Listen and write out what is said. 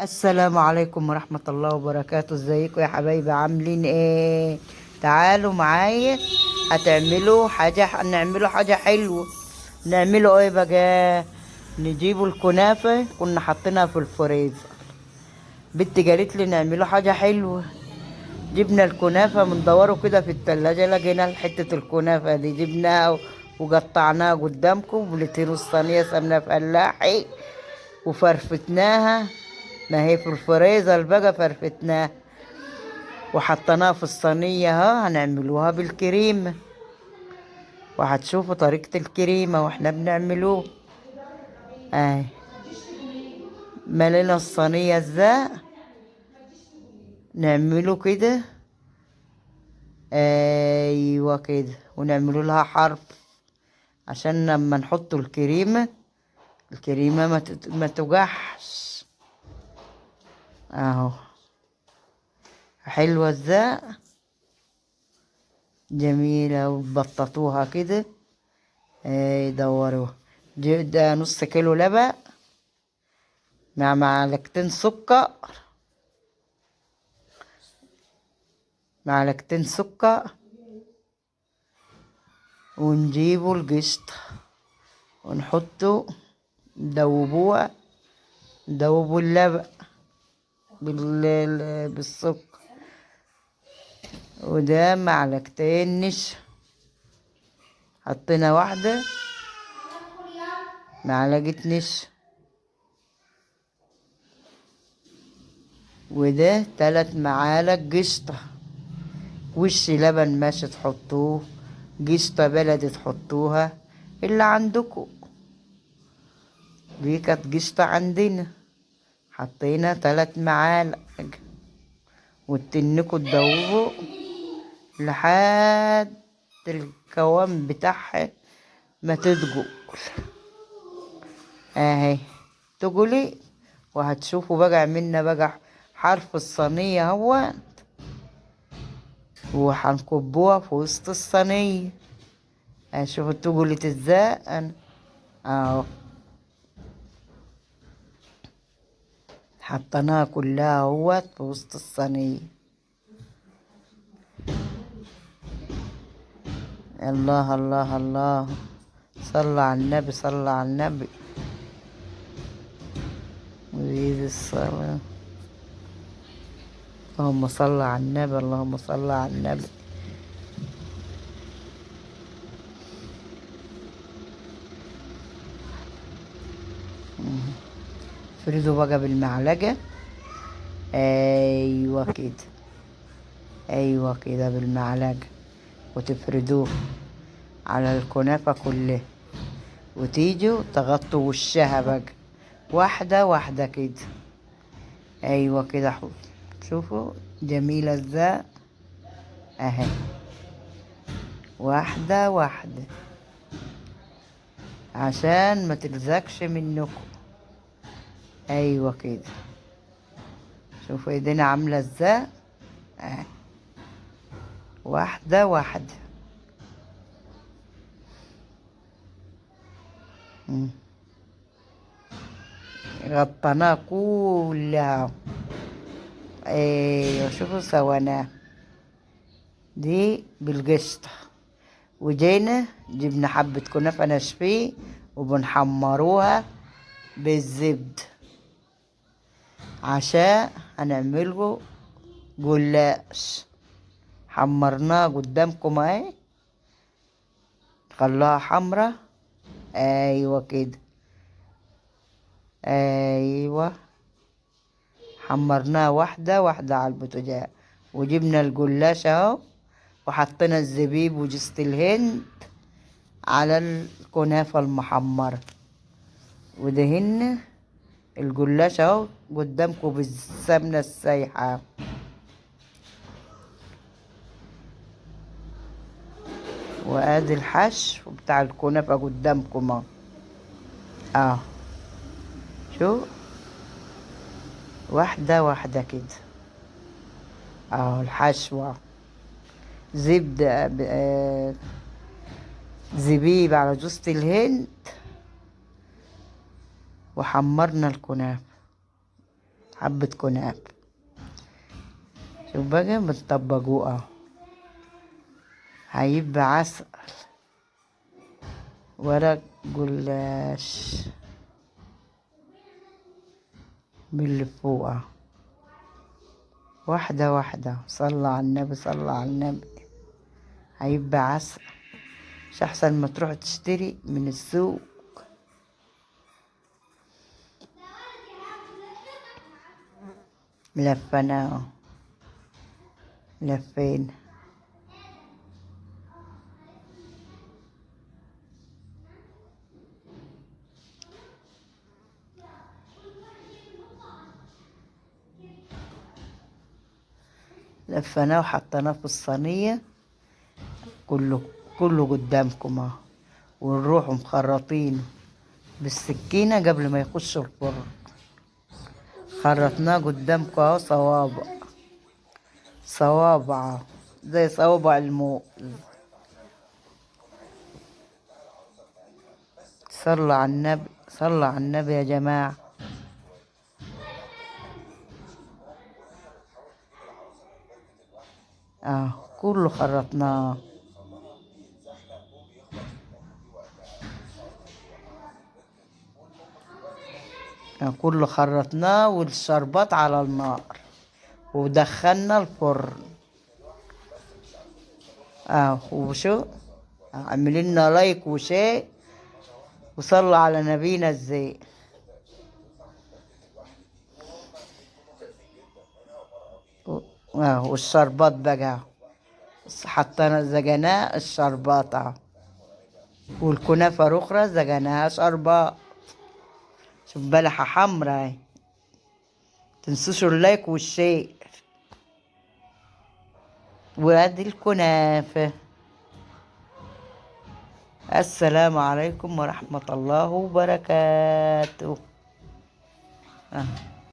السلام عليكم ورحمة الله وبركاته. ازيكم يا حبايبي؟ عاملين ايه؟ تعالوا معايا. نعملوا حاجة حلوة. نعملوا ايه بقى؟ نجيبوا الكنافة، كنا حاطينها في الفريزر. بنتي قالت لي نعملوا حاجة حلوة. جبنا الكنافة مندوره كده في التلاجة، لقينا حتة الكنافة دي، جبناها وقطعناها قدامكم، ولتين الصينية سمنة فلاحي وفرفتناها. ما هي في الفريزر بقى، فرفتناها وحطيناها في الصينية. ها هنعملوها بالكريمة، وهتشوفوا طريقة الكريمة واحنا بنعملوه. اهي ملينا الصينية ازاي. نعمله كده، ايوه كده، ونعملوا لها حرف عشان لما نحط الكريمة ما توجعش. اهو حلوة ازاي، جميلة. وبططوها كده، دوروها. ده نص كيلو لبن مع معلقتين سكر. ونجيبوا القشطة ونحطه، ندوبوها، ندوبوا اللبن بالسكر. وده معلقتين نشا، حطينا واحدة معلقة نشا. وده 3 معالق قشطة. وش لبن ماشي تحطوه، قشطة بلدي تحطوها اللي عندكم. دي كانت قشطة عندنا، حطينا 3 معالق. وتنكوا تدوبوا لحد القوام بتاعها ما تدقوا. اهي تقولي، وهتشوفوا بقى عملنا بقى حرف الصينية هو، وهنكبوها في وسط الصينية. شوفوا تقولي ازاي. انا اهو حطيناها كلها اهوت في وسط الصينية. الله الله الله، صلى على النبي، صلى على النبي. وزيد الصلاة. اللهم صل على النبي، اللهم صل على النبي. افردوا بقى بالمعلقة. ايوه كده، ايوه كده بالمعلقة. وتفردوه على الكنافة كلها، وتيجوا تغطوا وشها بقى واحدة واحدة كده. ايوه كده حط. شوفوا جميلة ازاي. اهي واحدة واحدة عشان ما تلزقش منكم. ايوه كده. شوفوا ايدينا عاملة ازاي. اهي واحدة واحدة. مم. غطيناها كلها. ايوه شوفوا سويناها دي بالقشطة. وجينا جبنا حبة كنافة ناشفين وبنحمروها بالزبد عشان هنعمله جلاش. حمرناها قدامكم اهي، خلاها حمرا. ايوه كده، ايوه. حمرناها واحدة واحدة على البوتاجاز. وجبنا الجلاش اهو، وحطينا الزبيب وجوز الهند على الكنافة المحمرة. ودهن الجلاش اهو قدامكم بالسمنة السايحة. وادي الحشو بتاع الكنافة قدامكم اهو. اه شو، واحدة واحدة كده. اهو الحشوة زبدة زبيب على جوز الهند. وحمرنا الكنافة، حبة كنافة. شوف بقى بنطبقوه اهو، هيبقى عسل. ورق جلاش باللي فوق اهو، واحدة واحدة. صلى على النبي، صلى على النبي. هيبقى عسل، مش احسن ما تروح تشتري من السوق. لفيناه، لفينا. لفيناه وحطيناه في الصينية. كله كله قدامكم اهو. ونروح مخرطينه بالسكينة قبل ما يخش الفرن. خرطناه قدامكم اهو، صوابع صوابع اهو، زي صوابع الموز. صلوا على النبي، صلوا على النبي يا جماعة. اه كله خرطناه. كله خرطناه، والشربات على النار، ودخلنا الفرن. وشو، اعملي لنا لايك وشير، وصلوا على نبينا الزين. والشربات بقى، حطينا زجناه الشربات اهو. والكنافة الأخرى زجناها شربات. شوف بلحة حمرا اهي. تنسوش اللايك والشير. وادي الكنافة. السلام عليكم ورحمة الله وبركاته.